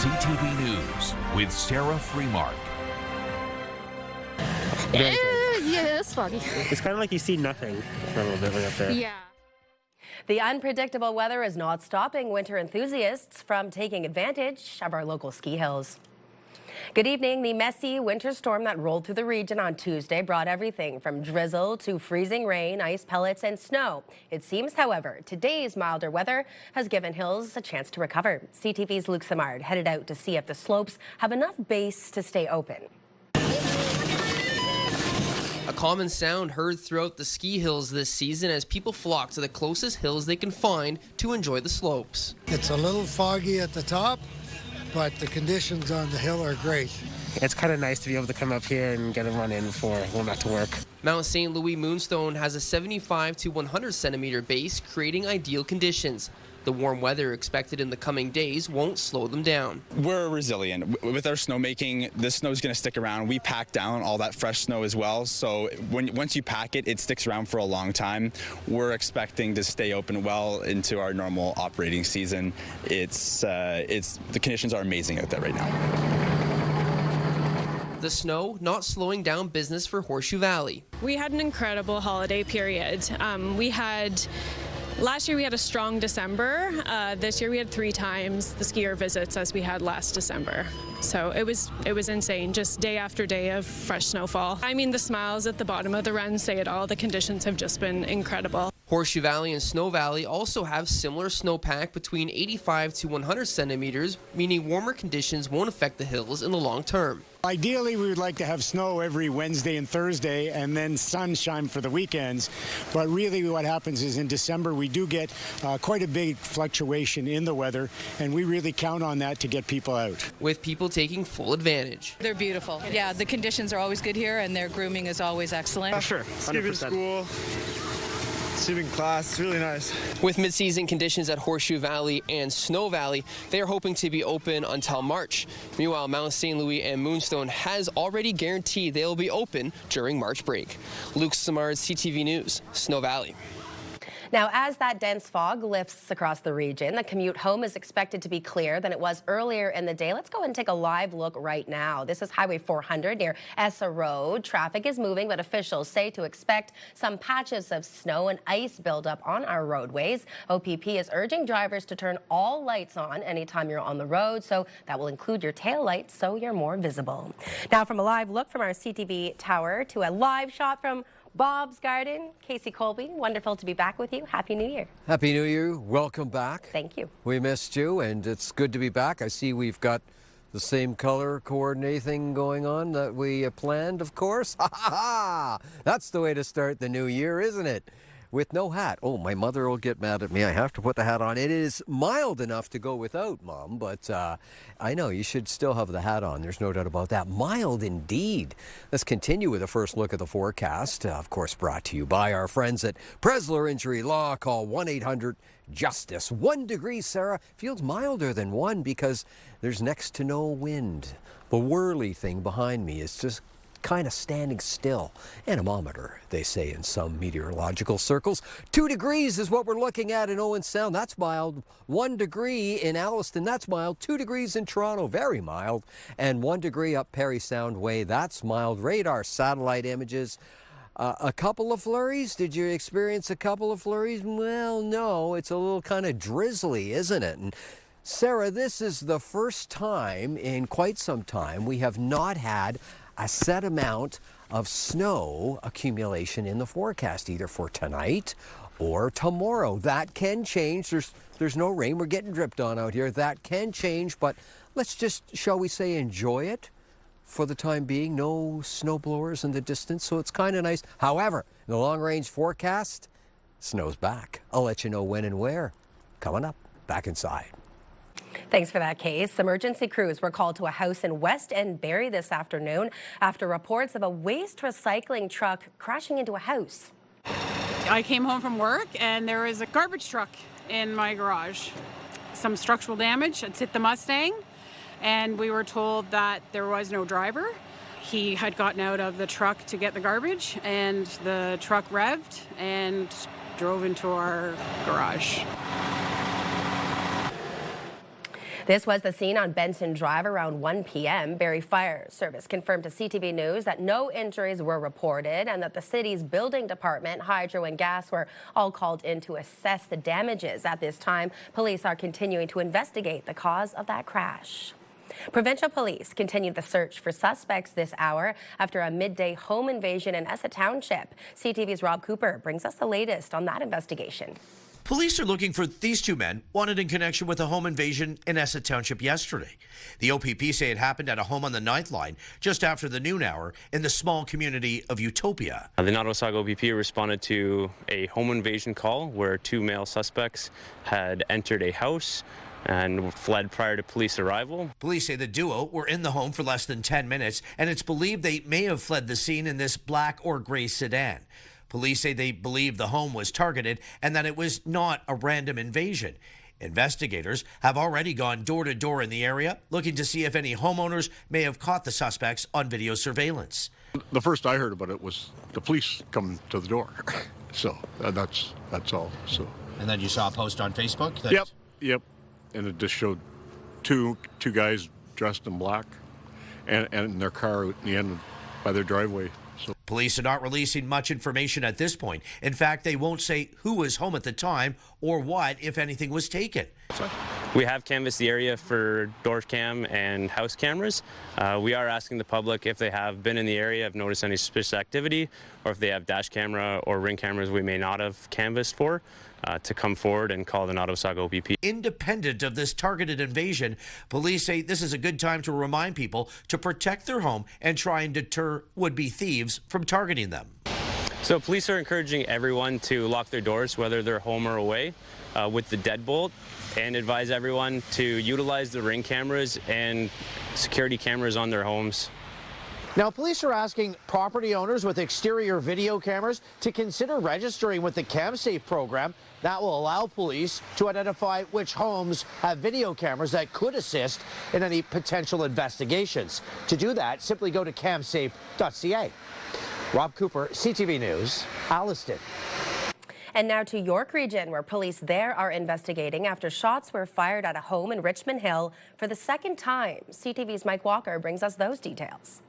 CTV News with Sarah Freemark. Yeah, it's foggy. It's kind of like you see nothing for a little bit like up there. Yeah. The unpredictable weather is not stopping winter enthusiasts from taking advantage of our local ski hills. Good evening. The messy winter storm that rolled through the region on Tuesday brought everything from drizzle to freezing rain, ice pellets and snow. It seems, however, today's milder weather has given hills a chance to recover. CTV's Luke Samard headed out to see if the slopes have enough base to stay open. A common sound heard throughout the ski hills this season as people flock to the closest hills they can find to enjoy the slopes. It's a little foggy at the top, but the conditions on the hill are great. It's kind of nice to be able to come up here and get a run in before going back to work. Mount St. Louis Moonstone has a 75 to 100 centimeter base, creating ideal conditions. The warm weather expected in the coming days won't slow them down. We're resilient. With our snowmaking, this snow is going to stick around. We pack down all that fresh snow as well, so once you pack it, it sticks around for a long time. We're expecting to stay open well into our normal operating season. The conditions are amazing out there right now. The snow not slowing down business for Horseshoe Valley. We had an incredible holiday period. Last year we had a strong December. This year we had 3 times the skier visits as we had last December. So it was insane, just day after day of fresh snowfall. I mean, the smiles at the bottom of the run say it all. The conditions have just been incredible. Horseshoe Valley and Snow Valley also have similar snowpack between 85 to 100 centimeters, meaning warmer conditions won't affect the hills in the long term. Ideally, we would like to have snow every Wednesday and Thursday and then sunshine for the weekends. But really what happens is in December we do get quite a big fluctuation in the weather, and we really count on that to get people out. With people taking full advantage. They're beautiful. Yeah, the conditions are always good here and their grooming is always excellent. Sure, 100%. School. Student class, it's really nice. With mid-season conditions at Horseshoe Valley and Snow Valley, they are hoping to be open until March. Meanwhile, Mount St. Louis and Moonstone has already guaranteed they will be open during March break. Luke Samard, CTV News, Snow Valley. Now, as that dense fog lifts across the region, the commute home is expected to be clearer than it was earlier in the day. Let's go and take a live look right now. This is Highway 400 near Essa Road. Traffic is moving, but officials say to expect some patches of snow and ice buildup on our roadways. OPP is urging drivers to turn all lights on anytime you're on the road, so that will include your tail lights so you're more visible. Now, from a live look from our CTV tower to a live shot from Bob's Garden, Casey Colby, wonderful to be back with you. Happy New Year. Happy New Year. Welcome back. Thank you. We missed you, and it's good to be back. I see we've got the same color coordinating going on that we planned, of course. Ha ha ha! That's the way to start the new year, isn't it? With no hat. Oh, my mother will get mad at me. I have to put the hat on. It is mild enough to go without, Mom, but I know you should still have the hat on. There's no doubt about that. Mild indeed. Let's continue with a first look at the forecast. Of course, brought to you by our friends at Presler Injury Law. Call 1-800-JUSTICE. 1 degree, Sarah. Feels milder than 1 because there's next to no wind. The whirly thing behind me is just kind of standing still. Anemometer, they say in some meteorological circles. 2 degrees is what we're looking at in Owen Sound. That's mild. 1 degree in Alliston. That's mild. 2 degrees in Toronto. Very mild. And 1 degree up Parry Sound Way. That's mild. Radar satellite images. A couple of flurries? Did you experience a couple of flurries? Well, no. It's a little kind of drizzly, isn't it? And Sarah, this is the first time in quite some time we have not had a set amount of snow accumulation in the forecast, either for tonight or tomorrow. That can change. There's no rain. We're getting dripped on out here. That can change, but let's just, shall we say, enjoy it for the time being. No snow blowers in the distance, so it's kind of nice. However, in the long-range forecast, snow's back. I'll let you know when and where. Coming up, back inside. Thanks for that, Case. Emergency crews were called to a house in West End, Barrie this afternoon after reports of a waste recycling truck crashing into a house. I came home from work and there was a garbage truck in my garage. Some structural damage. It's hit the Mustang, and we were told that there was no driver. He had gotten out of the truck to get the garbage, and the truck revved and drove into our garage. This was the scene on Benson Drive around 1 p.m. Barrie Fire Service confirmed to CTV News that no injuries were reported and that the city's building department, hydro and gas were all called in to assess the damages. At this time, police are continuing to investigate the cause of that crash. Provincial police continued the search for suspects this hour after a midday home invasion in Essa Township. CTV's Rob Cooper brings us the latest on that investigation. Police are looking for these two men wanted in connection with a home invasion in Essa Township yesterday. The OPP say it happened at a home on the 9th line just after the noon hour in the small community of Utopia. The Nottawasaga OPP responded to a home invasion call where two male suspects had entered a house and fled prior to police arrival. Police say the duo were in the home for less than 10 minutes, and it's believed they may have fled the scene in this black or gray sedan. Police say they believe the home was targeted and that it was not a random invasion. Investigators have already gone door to door in the area, looking to see if any homeowners may have caught the suspects on video surveillance. The first I heard about it was the police come to the door. So that's all. So. And then you saw a post on Facebook? Yep. And it just showed two guys dressed in black and in their car at the end by their driveway. So. Police are not releasing much information at this point. In fact, they won't say who was home at the time or what, if anything, was taken. We have canvassed the area for door cam and house cameras. We are asking the public if they have been in the area, have noticed any suspicious activity, or if they have dash camera or ring cameras we may not have canvassed for, to come forward and call the Nottawasaga OPP. Independent of this targeted invasion, police say this is a good time to remind people to protect their home and try and deter would-be thieves from targeting them. So police are encouraging everyone to lock their doors, whether they're home or away, with the deadbolt, and advise everyone to utilize the ring cameras and security cameras on their homes. Now, police are asking property owners with exterior video cameras to consider registering with the CamSafe program. That will allow police to identify which homes have video cameras that could assist in any potential investigations. To do that, simply go to camsafe.ca. Rob Cooper, CTV News, Alliston. And now to York Region, where police there are investigating after shots were fired at a home in Richmond Hill for the second time. CTV's Mike Walker brings us those details.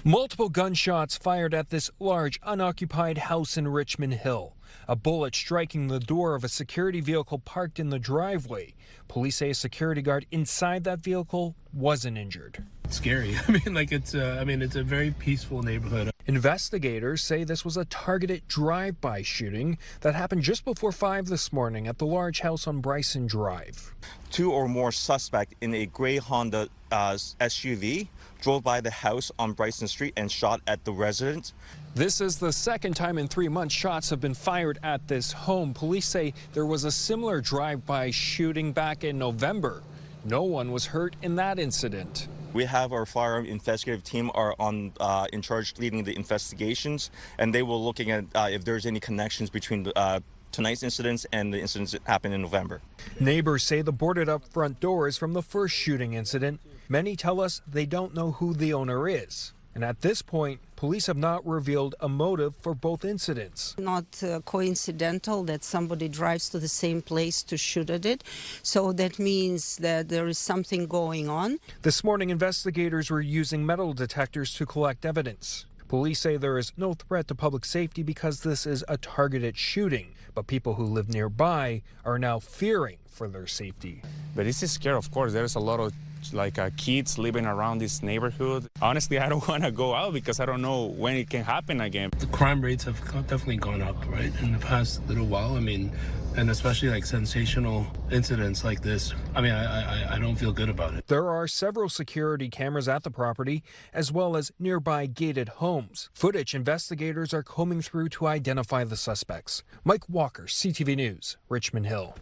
Multiple gunshots fired at this large unoccupied house in Richmond Hill. A bullet striking the door of a security vehicle parked in the driveway. Police say a security guard inside that vehicle wasn't injured. It's scary. It's a very peaceful neighborhood. Investigators say this was a targeted drive-by shooting that happened just before 5 this morning at the large house on Bryson Drive. Two or more suspects in a gray Honda SUV drove by the house on Bryson Street and shot at the residents. This is the second time in 3 months shots have been fired at this home. Police say there was a similar drive-by shooting back in November. No one was hurt in that incident. We have our firearm investigative team are in charge leading the investigations, and they will looking at if there's any connections between tonight's incidents and the incidents that happened in November. Neighbors say the boarded up front door is from the first shooting incident. Many tell us they don't know who the owner is. And at this point, police have not revealed a motive for both incidents. Not coincidental that somebody drives to the same place to shoot at it. So that means that there is something going on. This morning, investigators were using metal detectors to collect evidence. Police say there is no threat to public safety because this is a targeted shooting. But people who live nearby are now fearing for their safety. But this is scary, of course. There's a lot of kids living around this neighborhood. Honestly, I don't want to go out because I don't know when it can happen again. The crime rates have definitely gone up, right, in the past little while. And especially sensational incidents like this. I don't feel good about it. There are several security cameras at the property, as well as nearby gated homes. Footage investigators are combing through to identify the suspects. Mike Walker, CTV News, Richmond Hill.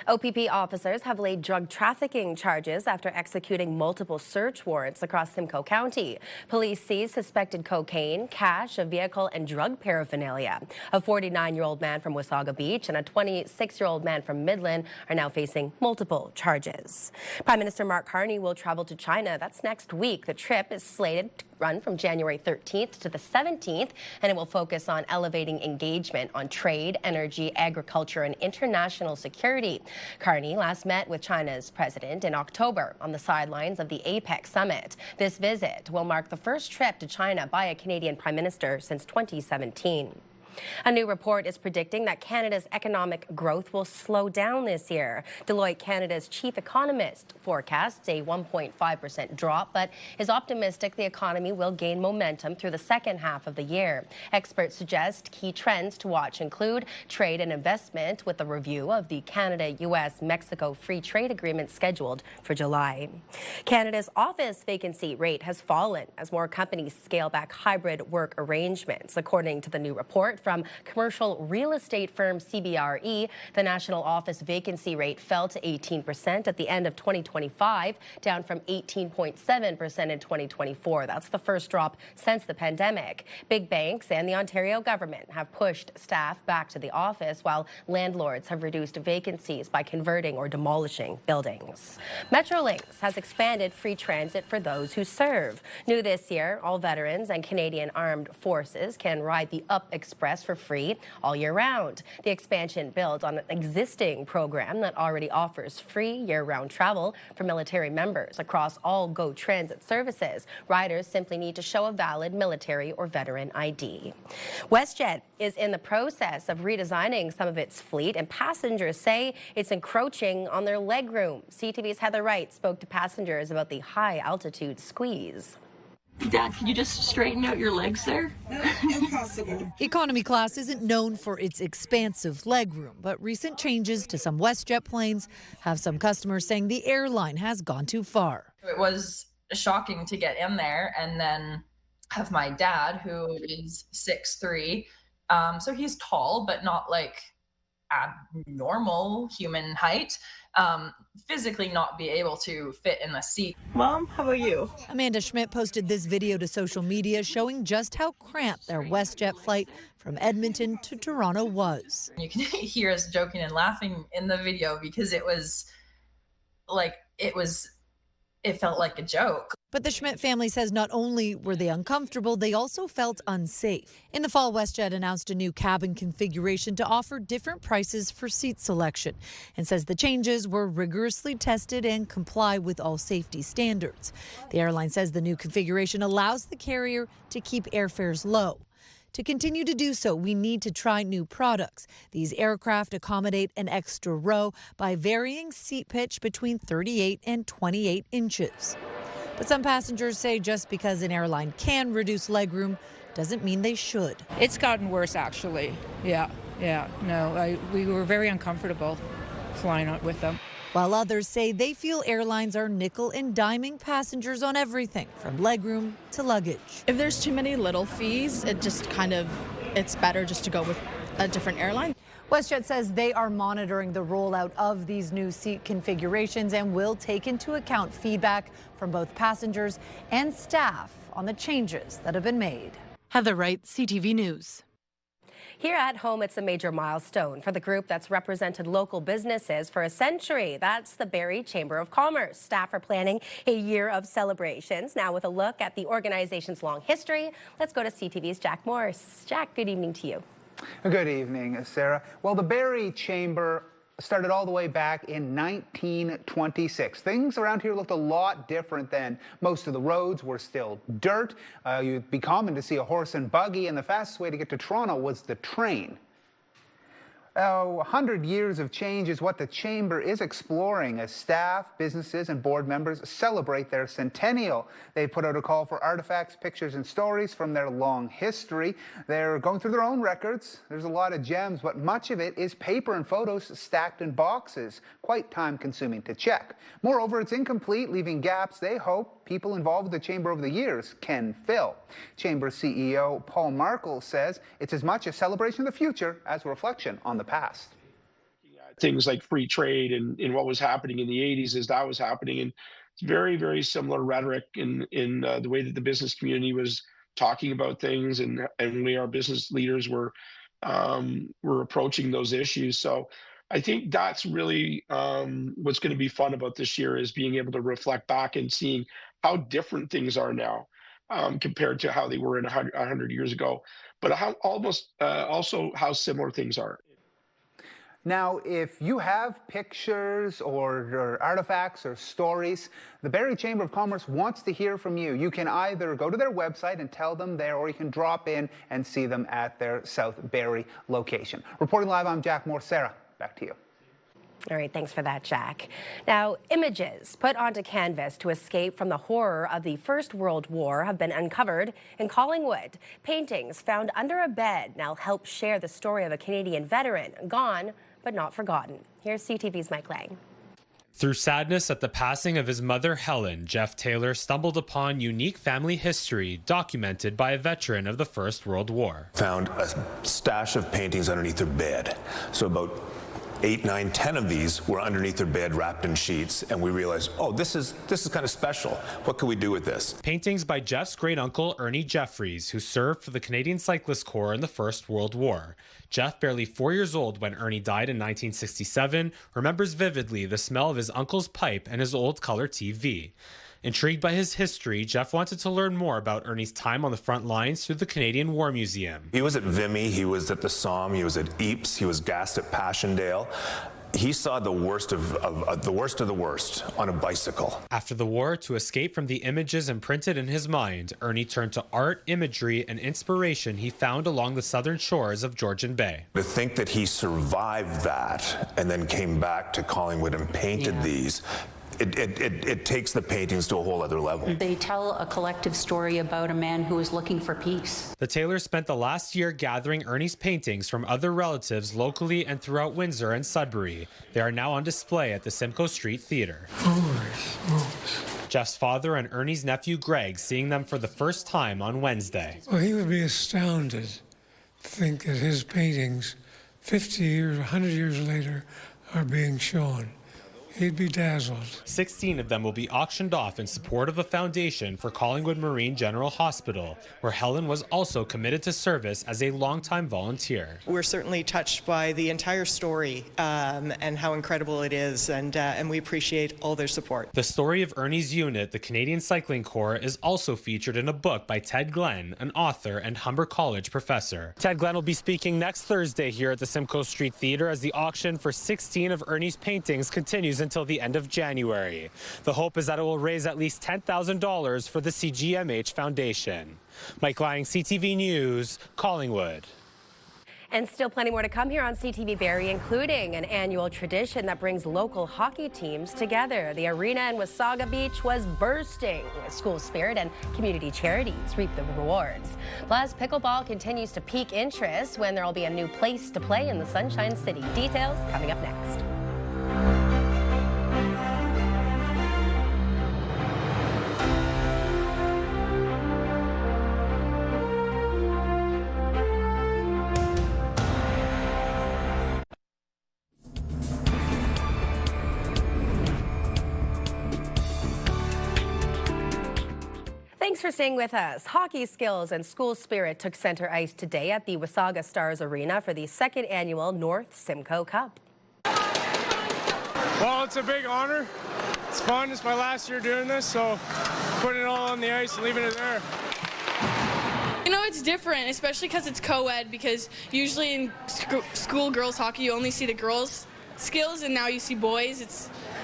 OPP officers have laid drug trafficking charges after executing multiple search warrants across Simcoe County. Police seized suspected cocaine, cash, a vehicle, and drug paraphernalia. A 49-year-old man from Wasaga Beach and a 26-year-old man from Midland are now facing multiple charges. Prime Minister Mark Carney will travel to China. That's next week. The trip is slated to run from January 13th to the 17th, and it will focus on elevating engagement on trade, energy, agriculture, and international security. Carney last met with China's president in October on the sidelines of the APEC summit. This visit will mark the first trip to China by a Canadian Prime Minister since 2017. A new report is predicting that Canada's economic growth will slow down this year. Deloitte Canada's chief economist forecasts a 1.5% drop, but is optimistic the economy will gain momentum through the second half of the year. Experts suggest key trends to watch include trade and investment, with a review of the Canada-US-Mexico Free Trade Agreement scheduled for July. Canada's office vacancy rate has fallen as more companies scale back hybrid work arrangements. According to the new report from commercial real estate firm CBRE, the national office vacancy rate fell to 18% at the end of 2025, down from 18.7% in 2024. That's the first drop since the pandemic. Big banks and the Ontario government have pushed staff back to the office, while landlords have reduced vacancies by converting or demolishing buildings. Metrolinx has expanded free transit for those who serve. New this year, all veterans and Canadian Armed Forces can ride the Up Express for free all year round. The expansion builds on an existing program that already offers free year-round travel for military members across all GO Transit services. Riders simply need to show a valid military or veteran ID. WestJet is in the process of redesigning some of its fleet, and passengers say it's encroaching on their legroom. CTV's Heather Wright spoke to passengers about the high-altitude squeeze. Dad, could you just straighten out your legs there? No, impossible. Economy class isn't known for its expansive legroom, but recent changes to some WestJet planes have some customers saying the airline has gone too far. It was shocking to get in there and then have my dad, who is 6'3", so he's tall, but not like abnormal human height, physically not be able to fit in the seat. Mom, how about you? Amanda Schmidt posted this video to social media showing just how cramped their WestJet flight from Edmonton to Toronto was. You can hear us joking and laughing in the video because it was like, it felt like a joke. But the Schmidt family says not only were they uncomfortable, they also felt unsafe. In the fall, WestJet announced a new cabin configuration to offer different prices for seat selection, and says the changes were rigorously tested and comply with all safety standards. The airline says the new configuration allows the carrier to keep airfares low. To continue to do so, we need to try new products. These aircraft accommodate an extra row by varying seat pitch between 38 and 28 inches. But some passengers say just because an airline can reduce legroom doesn't mean they should. It's gotten worse, actually. Yeah. No, we were very uncomfortable flying out with them. While others say they feel airlines are nickel and diming passengers on everything from legroom to luggage. If there's too many little fees, it's better just to go with a different airline. WestJet says they are monitoring the rollout of these new seat configurations and will take into account feedback from both passengers and staff on the changes that have been made. Heather Wright, CTV News. Here at home, it's a major milestone for the group that's represented local businesses for a century. That's the Barrie Chamber of Commerce. Staff are planning a year of celebrations. Now, with a look at the organization's long history, let's go to CTV's Jack Morris. Jack, good evening to you. Good evening, Sarah. Well, the Barrie Chamber started all the way back in 1926. Things around here looked a lot different then. Most of the roads were still dirt. It'd be common to see a horse and buggy, and the fastest way to get to Toronto was the train. 100 years of change is what the Chamber is exploring as staff, businesses, and board members celebrate their centennial. They put out a call for artifacts, pictures, and stories from their long history. They're going through their own records. There's a lot of gems, but much of it is paper and photos stacked in boxes. Quite time-consuming to check. Moreover, it's incomplete, leaving gaps they hope people involved with the Chamber over the years can fill. Chamber CEO Paul Markle says it's as much a celebration of the future as a reflection on the past. Things like free trade and what was happening in the 80s as that was happening, and it's very, very similar rhetoric in the way that the business community was talking about things and the way our business leaders were approaching those issues. So I think that's really what's going to be fun about this year, is being able to reflect back and seeing how different things are now compared to how they were 100 years ago, but how also how similar things are. Now, if you have pictures or artifacts or stories, the Barrie Chamber of Commerce wants to hear from you. You can either go to their website and tell them there, or you can drop in and see them at their South Barrie location. Reporting live, I'm Jack Moore. Sarah, back to you. All right, thanks for that, Jack. Now, images put onto canvas to escape from the horror of the First World War have been uncovered in Collingwood. Paintings found under a bed now help share the story of a Canadian veteran, gone but not forgotten. Here's CTV's Mike Lang. Through sadness at the passing of his mother, Helen, Jeff Taylor stumbled upon unique family history documented by a veteran of the First World War. Found a stash of paintings underneath her bed. So about 8, 9, 10 of these were underneath their bed wrapped in sheets, and we realized, oh, this is kind of special. What can we do with this? Paintings by Jeff's great-uncle Ernie Jeffries, who served for the Canadian Cyclist Corps in the First World War. Jeff, barely 4 years old when Ernie died in 1967, remembers vividly the smell of his uncle's pipe and his old color TV. Intrigued by his history, Jeff wanted to learn more about Ernie's time on the front lines through the Canadian War Museum. He was at Vimy, he was at the Somme, he was at Ypres, he was gassed at Passchendaele. He saw the worst of the worst on a bicycle. After the war, to escape from the images imprinted in his mind, Ernie turned to art, imagery, and inspiration he found along the southern shores of Georgian Bay. To think that he survived that and then came back to Collingwood and painted these, it takes the paintings to a whole other level. They tell a collective story about a man who is looking for peace. The Taylors spent the last year gathering Ernie's paintings from other relatives locally and throughout Windsor and Sudbury. They are now on display at the Simcoe Street Theatre. Jeff's father and Ernie's nephew Greg seeing them for the first time on Wednesday. Well, he would be astounded to think that his paintings, 50 years, 100 years later, are being shown. He'd be dazzled. 16 of them will be auctioned off in support of a foundation for Collingwood Marine General Hospital, where Helen was also committed to service as a longtime volunteer. We're certainly touched by the entire story and how incredible it is, and we appreciate all their support. The story of Ernie's unit, the Canadian Cycling Corps, is also featured in a book by Ted Glenn, an author and Humber College professor. Ted Glenn will be speaking next Thursday here at the Simcoe Street Theatre as the auction for 16 of Ernie's paintings continues until the end of January. The hope is that it will raise at least $10,000 for the CGMH Foundation. Mike Lang, CTV News, Collingwood. And still plenty more to come here on CTV Barrie, including an annual tradition that brings local hockey teams together. The arena in Wasaga Beach was bursting with school spirit, and community charities reap the rewards. Plus, pickleball continues to pique interest when there will be a new place to play in the Sunshine City. Details coming up next. Thanks for staying with us. Hockey skills and school spirit took center ice today at the Wasaga Stars Arena for the second annual North Simcoe Cup. Well, it's a big honor. It's fun. It's my last year doing this, so putting it all on the ice and leaving it there. You know, it's different, especially because it's co-ed, because usually in school girls hockey you only see the girls' skills, and now you see boys.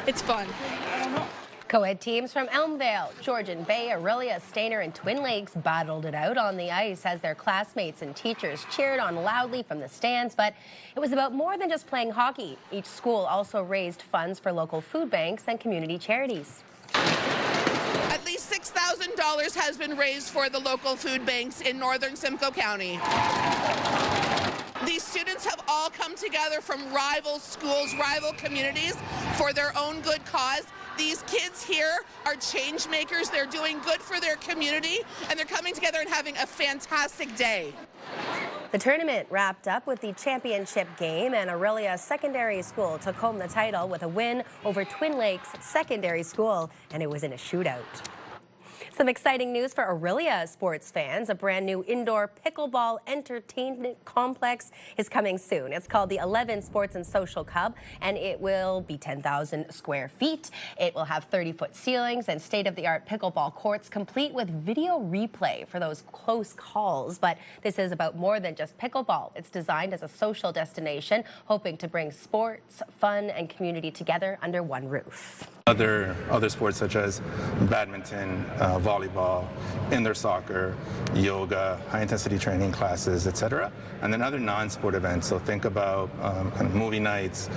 It's fun. Co-ed teams from Elmvale, Georgian Bay, Aurelia, Stayner, and Twin Lakes battled it out on the ice as their classmates and teachers cheered on loudly from the stands. But it was about more than just playing hockey. Each school also raised funds for local food banks and community charities. At least $6,000 has been raised for the local food banks in northern Simcoe County. These students have all come together from rival schools, rival communities for their own good cause. These kids here are change makers. They're doing good for their community, and they're coming together and having a fantastic day. The tournament wrapped up with the championship game, and Aurelia Secondary School took home the title with a win over Twin Lakes Secondary School, and it was in a shootout. Some exciting news for Aurelia sports fans. A brand new indoor pickleball entertainment complex is coming soon. It's called the 11 Sports and Social Club, and it will be 10,000 square feet. It will have 30-foot ceilings and state-of-the-art pickleball courts, complete with video replay for those close calls. But this is about more than just pickleball. It's designed as a social destination, hoping to bring sports, fun, and community together under one roof. Other sports such as badminton, volleyball, indoor soccer, yoga, high-intensity training classes, etc., and then other non-sport events. So think about kind of movie nights,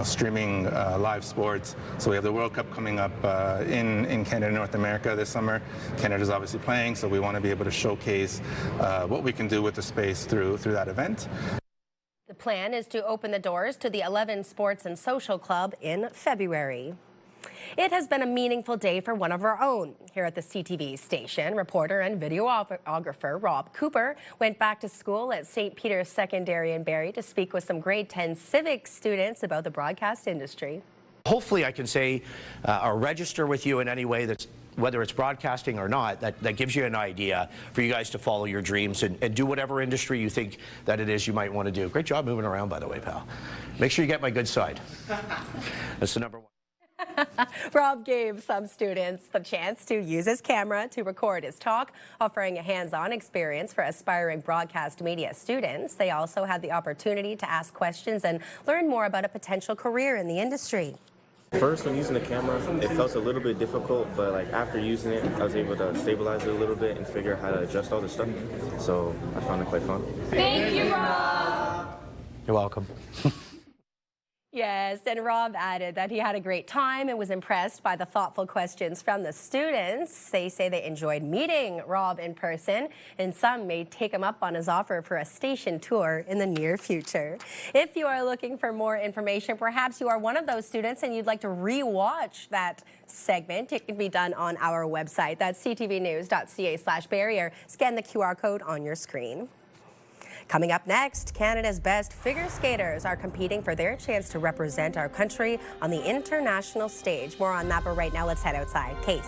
streaming live sports. So we have the World Cup coming up in Canada and North America this summer. Canada's obviously playing, so we want to be able to showcase what we can do with the space through that event. The plan is to open the doors to the 11 Sports and Social Club in February. It has been a meaningful day for one of our own. Here at the CTV station, reporter and videographer Rob Cooper went back to school at St. Peter's Secondary in Barrie to speak with some grade 10 civics students about the broadcast industry. Hopefully I can say or register with you in any way that's, whether it's broadcasting or not, that gives you an idea for you guys to follow your dreams and do whatever industry you think that it is you might want to do. Great job moving around, by the way, pal. Make sure you get my good side. That's the number one. Rob gave some students the chance to use his camera to record his talk, offering a hands-on experience for aspiring broadcast media students. They also had the opportunity to ask questions and learn more about a potential career in the industry. First, when using the camera, it felt a little bit difficult, but like after using it, I was able to stabilize it a little bit and figure out how to adjust all the stuff. So I found it quite fun. Thank you, Rob. You're welcome. Yes, and Rob added that he had a great time and was impressed by the thoughtful questions from the students. They say they enjoyed meeting Rob in person, and some may take him up on his offer for a station tour in the near future. If you are looking for more information, perhaps you are one of those students and you'd like to re-watch that segment, it can be done on our website. That's ctvnews.ca/Barrie, or scan the QR code on your screen. Coming up next, Canada's best figure skaters are competing for their chance to represent our country on the international stage. More on that, but right now let's head outside. Case.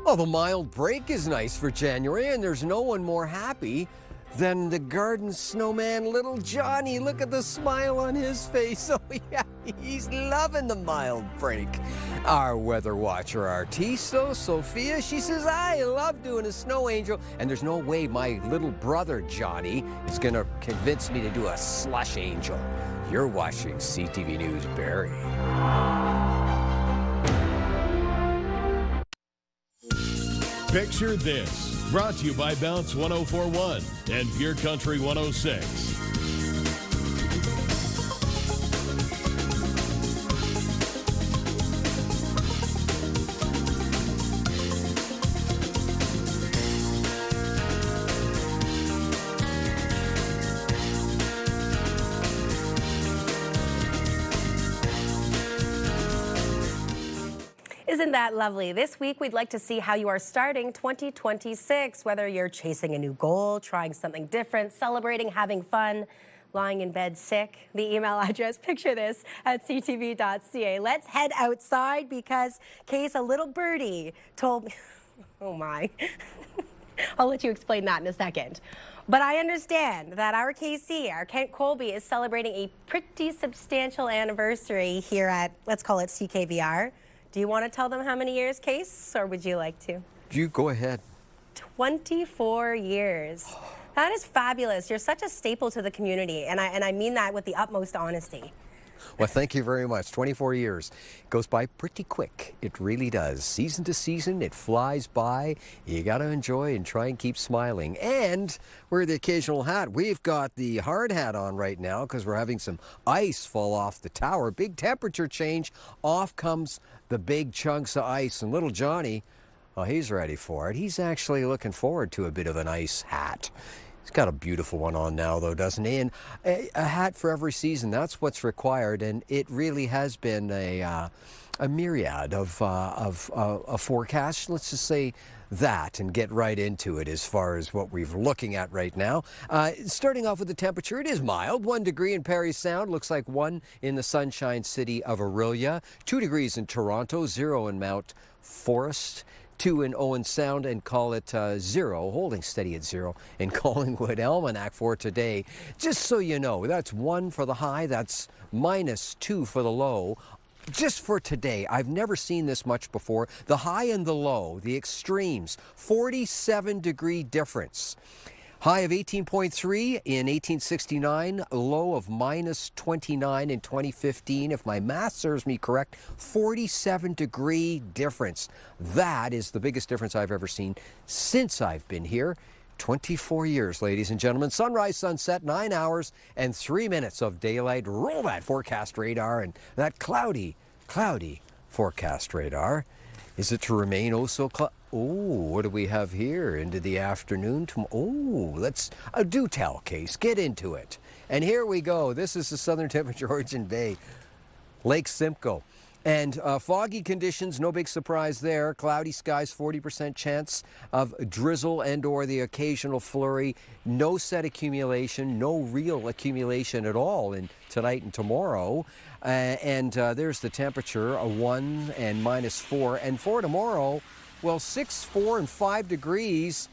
Well, the mild break is nice for January, and there's no one more happy than the garden snowman, little Johnny. Look at the smile on his face. Oh, yeah, he's loving the mild break. Our weather watcher artiste, though, Sophia, she says, I love doing a snow angel, and there's no way my little brother, Johnny, is going to convince me to do a slush angel. You're watching CTV News Barrie. Picture this. Brought to you by Bounce 104.1 and Pure Country 106. Isn't that lovely? This week, we'd like to see how you are starting 2026, whether you're chasing a new goal, trying something different, celebrating, having fun, lying in bed sick. The email address, picture this, at ctv.ca. Let's head outside because Case, a little birdie, told me, oh my, I'll let you explain that in a second. But I understand that our KC, our Kent Colby, is celebrating a pretty substantial anniversary here at, let's call it CKVR. Do you want to tell them how many years, Case, or would you like to? You go ahead. 24 years. That is fabulous. You're such a staple to the community, and I mean that with the utmost honesty. Well, thank you very much. 24 years. It goes by pretty quick. It really does. Season to season, it flies by. You got to enjoy and try and keep smiling. And wear the occasional hat. We've got the hard hat on right now because we're having some ice fall off the tower. Big temperature change. Off comes the big chunks of ice. And little Johnny, well, he's ready for it. He's actually looking forward to a bit of an ice hat. He's got a beautiful one on now, though, doesn't he? And a hat for every season, that's what's required. And it really has been a myriad of forecasts. Let's just say that and get right into it as far as what we're looking at right now. Starting off with the temperature, it is mild. 1 degree in Parry Sound, looks like 1 in the Sunshine City of Aurelia. 2 degrees in Toronto, 0 in Mount Forest. 2 in Owen Sound, and call it 0, holding steady at 0 in Collingwood. Almanac for today. Just so you know, that's 1 for the high, that's -2 for the low. Just for today, I've never seen this much before. The high and the low, the extremes, 47-degree difference. High of 18.3 in 1869, low of -29 in 2015. If my math serves me correct, 47-degree difference. That is the biggest difference I've ever seen since I've been here. 24 years, ladies and gentlemen. Sunrise, sunset, 9 hours and 3 minutes of daylight. Roll that forecast radar and that cloudy forecast radar. Is it to remain oh so cloudy? Oh, what do we have here into the afternoon? Oh, let's do tell, Case. Get into it. And here we go. This is the southern tip of Georgian Bay, Lake Simcoe. And foggy conditions, no big surprise there. Cloudy skies, 40% chance of drizzle and or the occasional flurry. No set accumulation, no real accumulation at all in tonight and tomorrow. There's the temperature, a 1 and -4. And for tomorrow, well, 6, 4, and 5 degrees.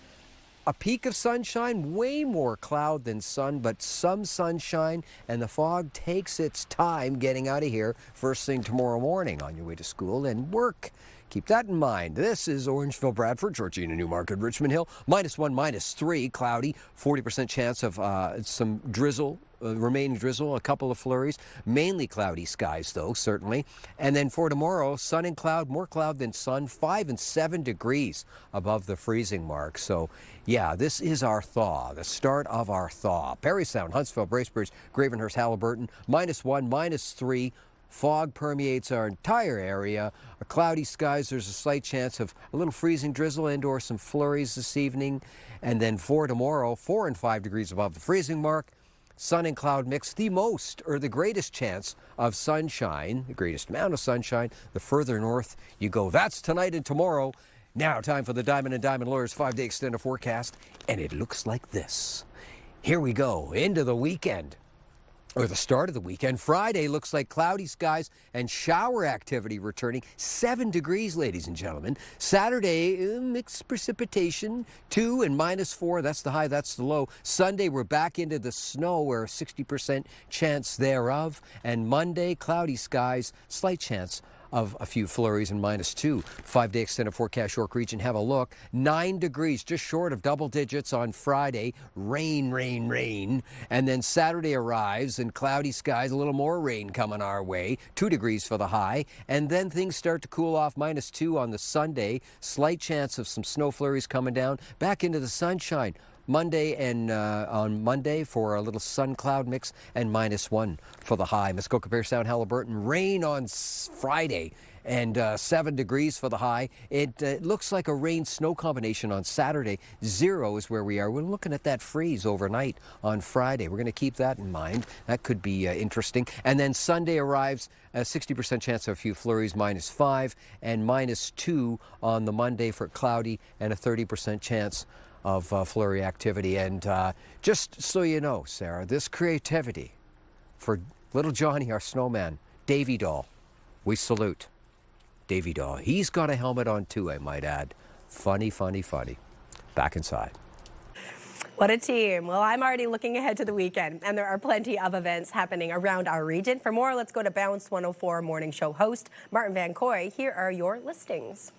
A peak of sunshine, way more cloud than sun, but some sunshine, and the fog takes its time getting out of here first thing tomorrow morning on your way to school and work. Keep that in mind. This is Orangeville, Bradford, Georgina, Newmarket, Richmond Hill. -1, -3, cloudy, 40% chance of some drizzle. Remaining drizzle, a couple of flurries, mainly cloudy skies though, certainly. And then for tomorrow, sun and cloud, more cloud than sun, 5 and 7 degrees above the freezing mark. So yeah, this is our thaw, the start of our thaw. Parry Sound, Huntsville, Bracebridge, Gravenhurst, Haliburton, -1, -3. Fog permeates our entire area. Cloudy skies, there's a slight chance of a little freezing drizzle and or some flurries this evening. And then for tomorrow, 4 and 5 degrees above the freezing mark. Sun and cloud mix, the most or the greatest chance of sunshine, the greatest amount of sunshine, the further north you go. That's tonight and tomorrow. Now time for the Diamond and Diamond Lawyers 5-day extended forecast, and it looks like this. Here we go, into the weekend. Or the start of the weekend. Friday looks like cloudy skies and shower activity returning. 7 degrees, ladies and gentlemen. Saturday, mixed precipitation, 2 and -4. That's the high, that's the low. Sunday, we're back into the snow, where a 60% chance thereof. And Monday, cloudy skies, slight chance of a few flurries and -2. 5-day extended forecast, York region. Have a look. 9 degrees, just short of double digits on Friday. Rain, rain, rain. And then Saturday arrives and cloudy skies, a little more rain coming our way. 2 degrees for the high. And then things start to cool off. -2 on the Sunday. Slight chance of some snow flurries coming down. Back into the sunshine. Monday and on Monday for a little sun cloud mix and -1 for the high. Muskoka, Parry Sound, Haliburton, rain on Friday and 7 degrees for the high. It looks like a rain-snow combination on Saturday. 0 is where we are. We're looking at that freeze overnight on Friday. We're going to keep that in mind. That could be interesting. And then Sunday arrives, a 60% chance of a few flurries, -5, and -2 on the Monday for cloudy and a 30% chance of flurry activity. And just so you know, Sarah, this creativity for little Johnny, our snowman, Davy Doll, we salute Davy Doll. He's got a helmet on too, I might add. Funny, funny, funny. Back inside. What a team. Well, I'm already looking ahead to the weekend, and there are plenty of events happening around our region. For more, let's go to Bounce 104 morning show host Martin Van Coy. Here are your listings.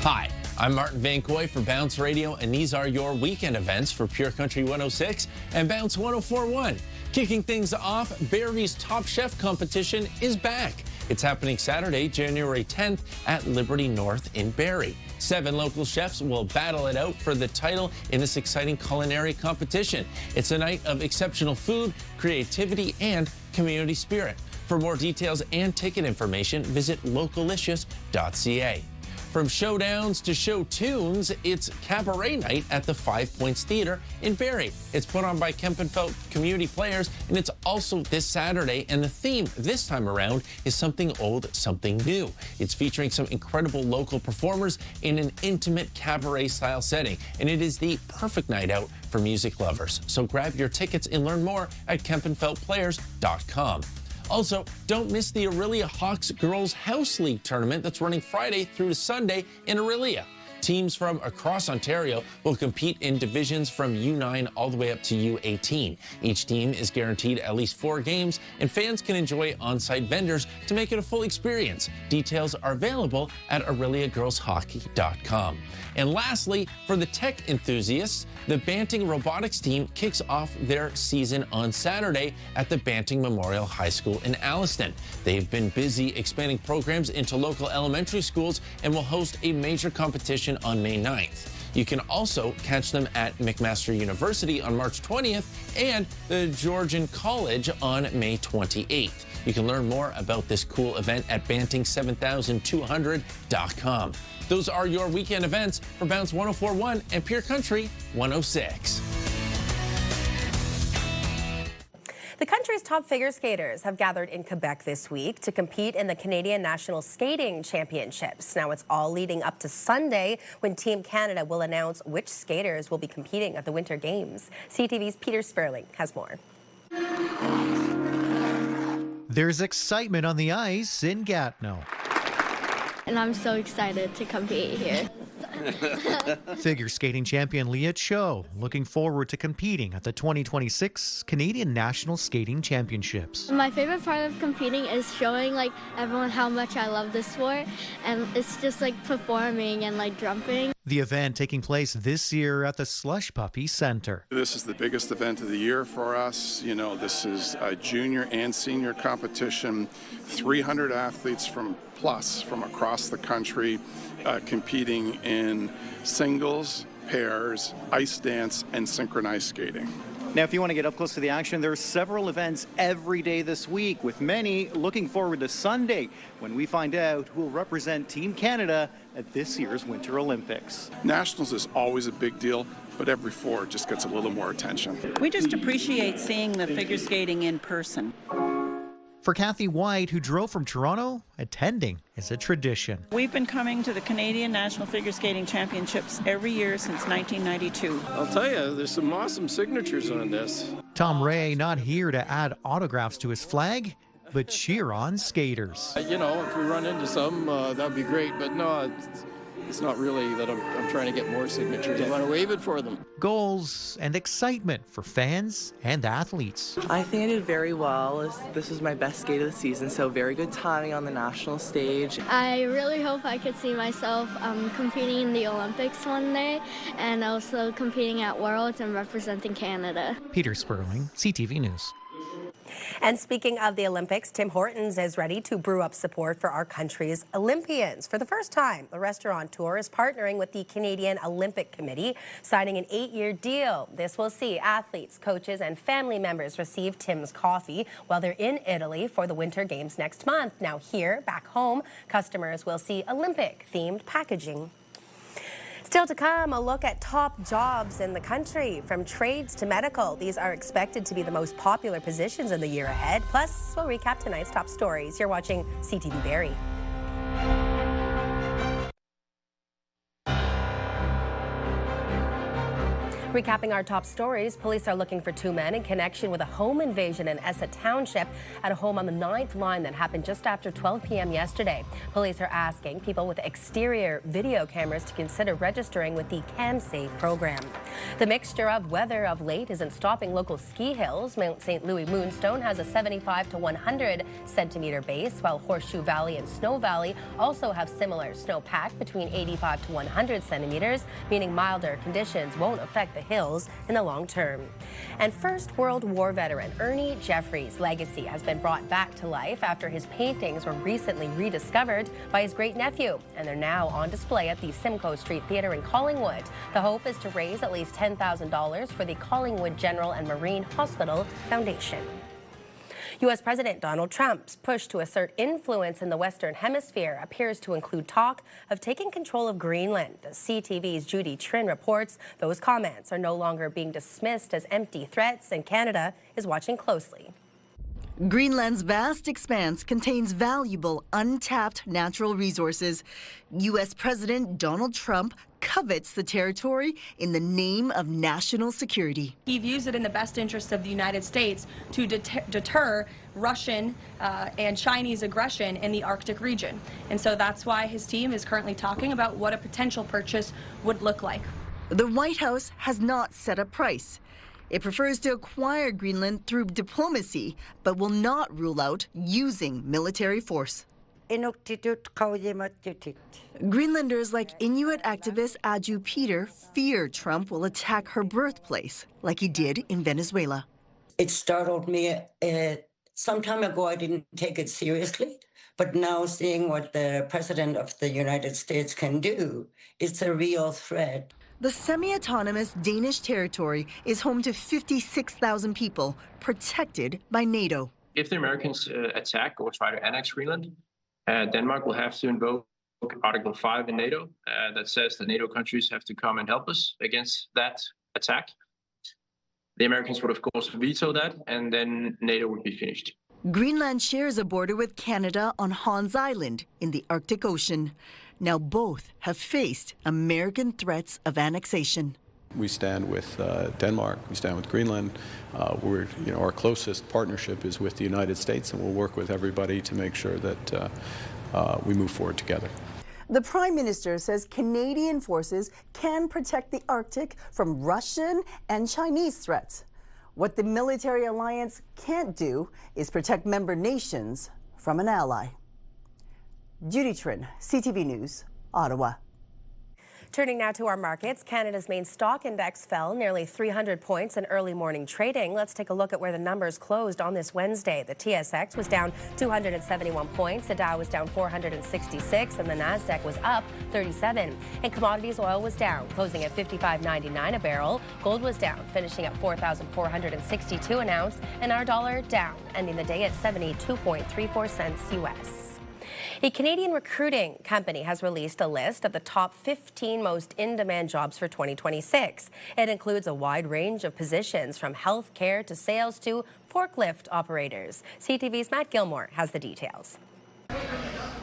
Hi, I'm Martin Van Coy for Bounce Radio, and these are your weekend events for Pure Country 106 and Bounce 104.1. Kicking things off, Barrie's Top Chef competition is back. It's happening Saturday, January 10th at Liberty North in Barrie. 7 local chefs will battle it out for the title in this exciting culinary competition. It's a night of exceptional food, creativity, and community spirit. For more details and ticket information, visit localicious.ca. From showdowns to show tunes, it's cabaret night at the 5 Points Theatre in Barrie. It's put on by Kempenfelt community players, and it's also this Saturday, and the theme this time around is something old, something new. It's featuring some incredible local performers in an intimate cabaret-style setting, and it is the perfect night out for music lovers. So grab your tickets and learn more at KempenfeltPlayers.com. Also, don't miss the Orillia Hawks Girls House League tournament that's running Friday through to Sunday in Orillia. Teams from across Ontario will compete in divisions from U9 all the way up to U18. Each team is guaranteed at least 4 games, and fans can enjoy on-site vendors to make it a full experience. Details are available at OrilliaGirlsHockey.com. And lastly, for the tech enthusiasts, the Banting Robotics team kicks off their season on Saturday at the Banting Memorial High School in Alliston. They've been busy expanding programs into local elementary schools and will host a major competition on May 9th. You can also catch them at McMaster University on March 20th and the Georgian College on May 28th. You can learn more about this cool event at banting7200.com. Those are your weekend events for Bounce 104.1 and Pure Country 106. The country's top figure skaters have gathered in Quebec this week to compete in the Canadian National Skating Championships. Now it's all leading up to Sunday when Team Canada will announce which skaters will be competing at the Winter Games. CTV's Peter Sperling has more. There's excitement on the ice in Gatineau. And I'm so excited to compete here. Figure skating champion Leah Cho looking forward to competing at the 2026 Canadian National Skating Championships. My favorite part of competing is showing everyone how much I love this sport, and it's just performing and jumping. The event taking place this year at the Slush Puppy Center. This is the biggest event of the year for us. You know, this is a junior and senior competition. 300 athletes from across the country competing in singles, pairs, ice dance, and synchronized skating. Now, if you want to get up close to the action, there are several events every day this week, with many looking forward to Sunday when we find out who will represent Team Canada at this year's Winter Olympics. Nationals is always a big deal, but every 4 just gets a little more attention. We just appreciate seeing the figure skating in person. For Kathy White, who drove from Toronto, attending is a tradition. We've been coming to the Canadian National Figure Skating Championships every year since 1992. I'll tell you, there's some awesome signatures on this. Tom Ray not here to add autographs to his flag, but cheer on skaters. You know, if we run into some, that'd be great, but no, it's not really that I'm trying to get more signatures. I want to wave it for them. Goals and excitement for fans and athletes. I think I did very well. This was my best skate of the season, so very good timing on the national stage. I really hope I could see myself competing in the Olympics one day, and also competing at Worlds and representing Canada. Peter Sperling, CTV News. And speaking of the Olympics, Tim Hortons is ready to brew up support for our country's Olympians. For the first time, the restaurateur is partnering with the Canadian Olympic Committee, signing an 8-year deal. This will see athletes, coaches, and family members receive Tim's coffee while they're in Italy for the Winter Games next month. Now here, back home, customers will see Olympic-themed packaging. Still to come, a look at top jobs in the country, from trades to medical. These are expected to be the most popular positions in the year ahead. Plus, we'll recap tonight's top stories. You're watching CTV Barrie. Recapping our top stories, police are looking for 2 men in connection with a home invasion in Essa Township at a home on the 9th line that happened just after 12 p.m. yesterday. Police are asking people with exterior video cameras to consider registering with the CamSafe program. The mixture of weather of late isn't stopping local ski hills. Mount St. Louis Moonstone has a 75 to 100 centimeter base, while Horseshoe Valley and Snow Valley also have similar snowpack between 85 to 100 centimeters, meaning milder conditions won't affect the hills in the long term. And First World War veteran Ernie Jeffrey's legacy has been brought back to life after his paintings were recently rediscovered by his great-nephew, and they're now on display at the Simcoe Street Theatre in Collingwood. The hope is to raise at least $10,000 for the Collingwood General and Marine Hospital Foundation. U.S. President Donald Trump's push to assert influence in the Western Hemisphere appears to include talk of taking control of Greenland. CTV's Judy Trin reports those comments are no longer being dismissed as empty threats, and Canada is watching closely. Greenland's vast expanse contains valuable, untapped natural resources. U.S. President Donald Trump covets the territory in the name of national security. He views it in the best interest of the United States to deter Russian and Chinese aggression in the Arctic region. And so that's why his team is currently talking about what a potential purchase would look like. The White House has not set a price. It prefers to acquire Greenland through diplomacy, but will not rule out using military force. Greenlanders like Inuit activist Aju Peter fear Trump will attack her birthplace, like he did in Venezuela. It startled me. Some time ago, I didn't take it seriously, but now seeing what the President of the United States can do, it's a real threat. The semi-autonomous Danish territory is home to 56,000 people, protected by NATO. If the Americans attack or try to annex Greenland, Denmark will have to invoke Article 5 in NATO that says that NATO countries have to come and help us against that attack. The Americans would, of course, veto that, and then NATO would be finished. Greenland shares a border with Canada on Hans Island in the Arctic Ocean. Now both have faced American threats of annexation. We stand with Denmark, we stand with Greenland. Our closest partnership is with the United States, and we'll work with everybody to make sure that we move forward together. The Prime Minister says Canadian forces can protect the Arctic from Russian and Chinese threats. What the military alliance can't do is protect member nations from an ally. Judy Trin, CTV News, Ottawa. Turning now to our markets, Canada's main stock index fell nearly 300 points in early morning trading. Let's take a look at where the numbers closed on this Wednesday. The TSX was down 271 points, the Dow was down 466, and the Nasdaq was up 37. And commodities, oil was down, closing at $55.99 a barrel. Gold was down, finishing at $4,462 an ounce, and our dollar down, ending the day at 72.34 cents U.S. A Canadian recruiting company has released a list of the top 15 most in-demand jobs for 2026. It includes a wide range of positions from healthcare to sales to forklift operators. CTV's Matt Gilmore has the details.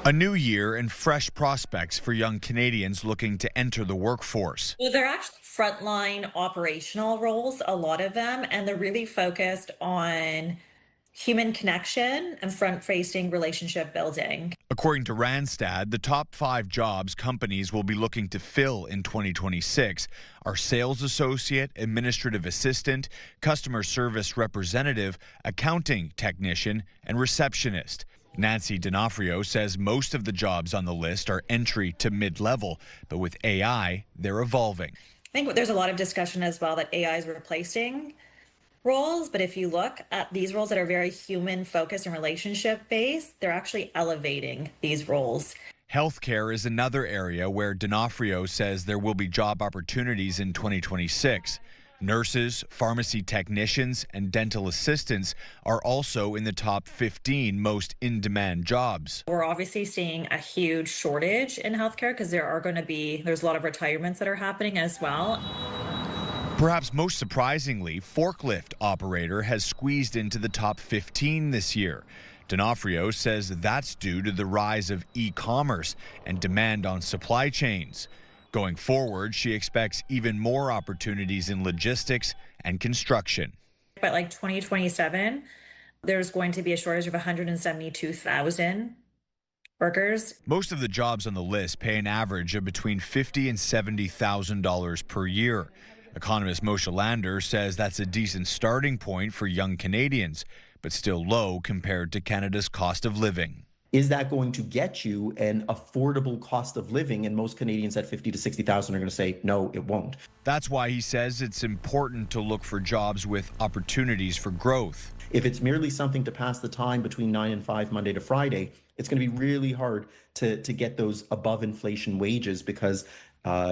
A new year and fresh prospects for young Canadians looking to enter the workforce. Well, they're actually frontline operational roles, a lot of them, and they're really focused on human connection and front-facing relationship building. According to Randstad, the top 5 jobs companies will be looking to fill in 2026 are sales associate, administrative assistant, customer service representative, accounting technician, and receptionist. Nancy D'Onofrio says most of the jobs on the list are entry to mid-level, but with AI, they're evolving. I think there's a lot of discussion as well that AI is replacing roles, but if you look at these roles that are very human focused and relationship based, they're actually elevating these roles. Healthcare is another area where D'Onofrio says there will be job opportunities in 2026. Nurses, pharmacy technicians, and dental assistants are also in the top 15 most in-demand jobs. We're obviously seeing a huge shortage in healthcare because there's a lot of retirements that are happening as well. Perhaps most surprisingly, forklift operator has squeezed into the top 15 this year. D'Onofrio says that's due to the rise of e-commerce and demand on supply chains. Going forward, she expects even more opportunities in logistics and construction. By 2027, there's going to be a shortage of 172,000 workers. Most of the jobs on the list pay an average of between $50,000 and $70,000 per year. Economist Moshe Lander says that's a decent starting point for young Canadians, but still low compared to Canada's cost of living. Is that going to get you an affordable cost of living? And most Canadians at $50,000 to $60,000 are going to say, no, it won't. That's why he says it's important to look for jobs with opportunities for growth. If it's merely something to pass the time between 9 and 5, Monday to Friday, it's going to be really hard to get those above inflation wages because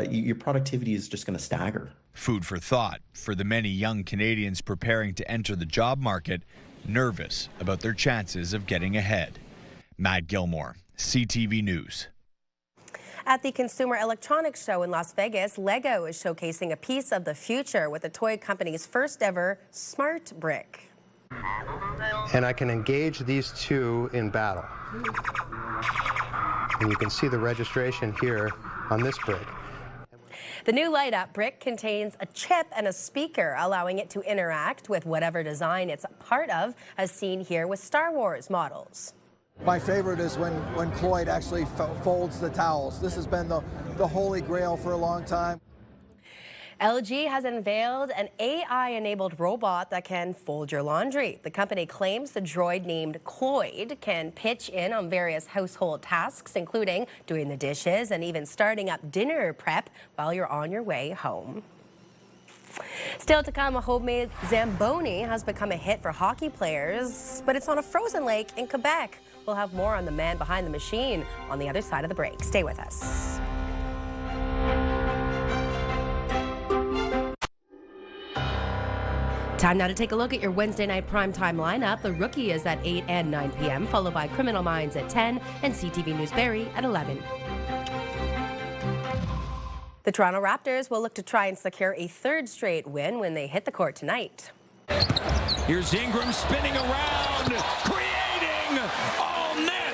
your productivity is just going to stagger. Food for thought for the many young Canadians preparing to enter the job market, nervous about their chances of getting ahead. Matt Gilmore, CTV News. At the Consumer Electronics Show in Las Vegas, Lego is showcasing a piece of the future with the toy company's first ever smart brick. and I can engage these two in battle. And you can see the registration here on this brick. The new light-up brick contains a chip and a speaker, allowing it to interact with whatever design it's a part of, as seen here with Star Wars models. My favorite is when Cloyd actually folds the towels. This has been the holy grail for a long time. LG has unveiled an AI-enabled robot that can fold your laundry. The company claims the droid named Cloyd can pitch in on various household tasks, including doing the dishes and even starting up dinner prep while you're on your way home. Still to come, a homemade Zamboni has become a hit for hockey players, but it's on a frozen lake in Quebec. We'll have more on the man behind the machine on the other side of the break. Stay with us. Time now to take a look at your Wednesday night primetime lineup. The Rookie is at 8 and 9 p.m., followed by Criminal Minds at 10 and CTV News Barrie at 11. The Toronto Raptors will look to try and secure a third straight win when they hit the court tonight. Here's Ingram spinning around, creating all net.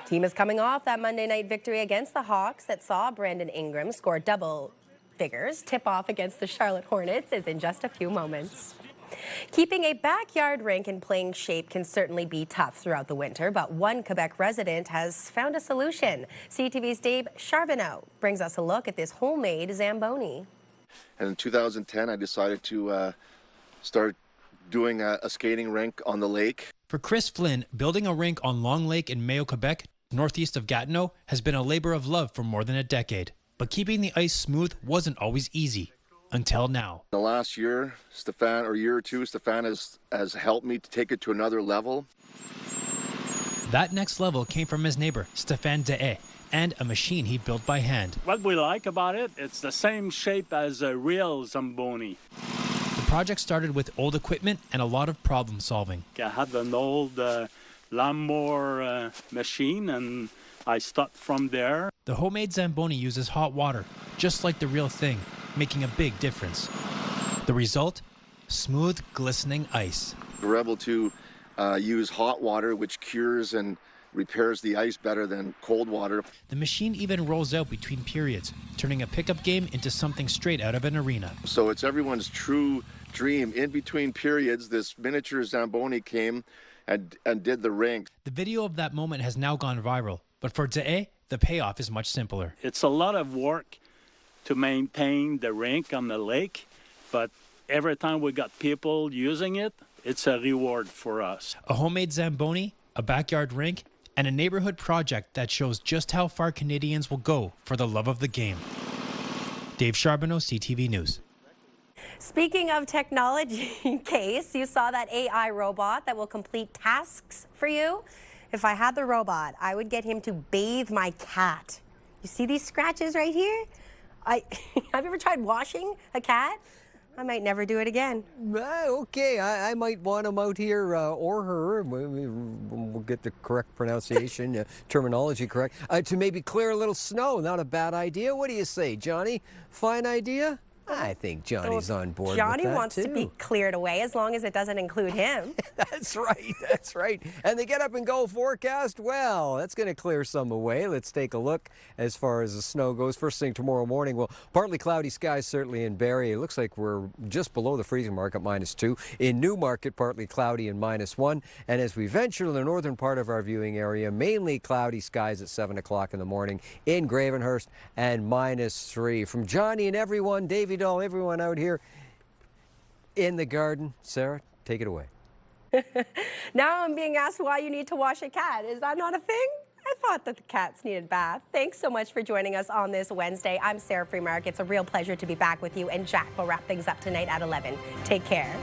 Team is coming off that Monday night victory against the Hawks that saw Brandon Ingram score double figures. Tip-off against the Charlotte Hornets is in just a few moments. Keeping a backyard rink in playing shape can certainly be tough throughout the winter, but one Quebec resident has found a solution. CTV's Dave Charbonneau brings us a look at this homemade Zamboni. And in 2010, I decided to start doing a skating rink on the lake. For Chris Flynn, building a rink on Long Lake in Mayo, Quebec, northeast of Gatineau, has been a labor of love for more than a decade. But keeping the ice smooth wasn't always easy, until now. The last year, year or two, Stefan has helped me to take it to another level. That next level came from his neighbor, Stéphane Dehaye, and a machine he built by hand. What we like about it, it's the same shape as a real Zamboni. The project started with old equipment and a lot of problem solving. I had an old lawnmower machine, and I start from there. The homemade Zamboni uses hot water, just like the real thing, making a big difference. The result? Smooth, glistening ice. We're able to use hot water, which cures and repairs the ice better than cold water. The machine even rolls out between periods, turning a pickup game into something straight out of an arena. So it's everyone's true dream. In between periods, this miniature Zamboni came and did the rink. The video of that moment has now gone viral, but for Dehaye, the payoff is much simpler. It's a lot of work to maintain the rink on the lake, but every time we got people using it, it's a reward for us. A homemade Zamboni, a backyard rink, and a neighborhood project that shows just how far Canadians will go for the love of the game. Dave Charbonneau, CTV News. Speaking of technology, in case you saw that AI robot that will complete tasks for you. If I had the robot, I would get him to bathe my cat. You see these scratches right here? Have you ever tried washing a cat? I might never do it again. Okay, I might want him out here, or her, we'll get the correct pronunciation, terminology correct, to maybe clear a little snow. Not a bad idea. What do you say, Johnny? Fine idea? I think Johnny's on board Johnny with that, wants to be cleared away as long as it doesn't include him. That's right. And the get up and go forecast, well, that's going to clear some away. Let's take a look as far as the snow goes. First thing tomorrow morning, well, partly cloudy skies certainly in Barrie. It looks like we're just below the freezing mark at -2. In Newmarket, partly cloudy and -1. And as we venture to the northern part of our viewing area, mainly cloudy skies at 7 o'clock in the morning in Gravenhurst and -3. From Johnny and everyone, Davey Doll, everyone out here in the garden. Sarah, take it away. Now I'm being asked why you need to wash a cat. Is that not a thing? I thought that the cats needed a bath. Thanks so much for joining us on this Wednesday. I'm Sarah Freemark. It's a real pleasure to be back with you, and Jack will wrap things up tonight at 11. Take care.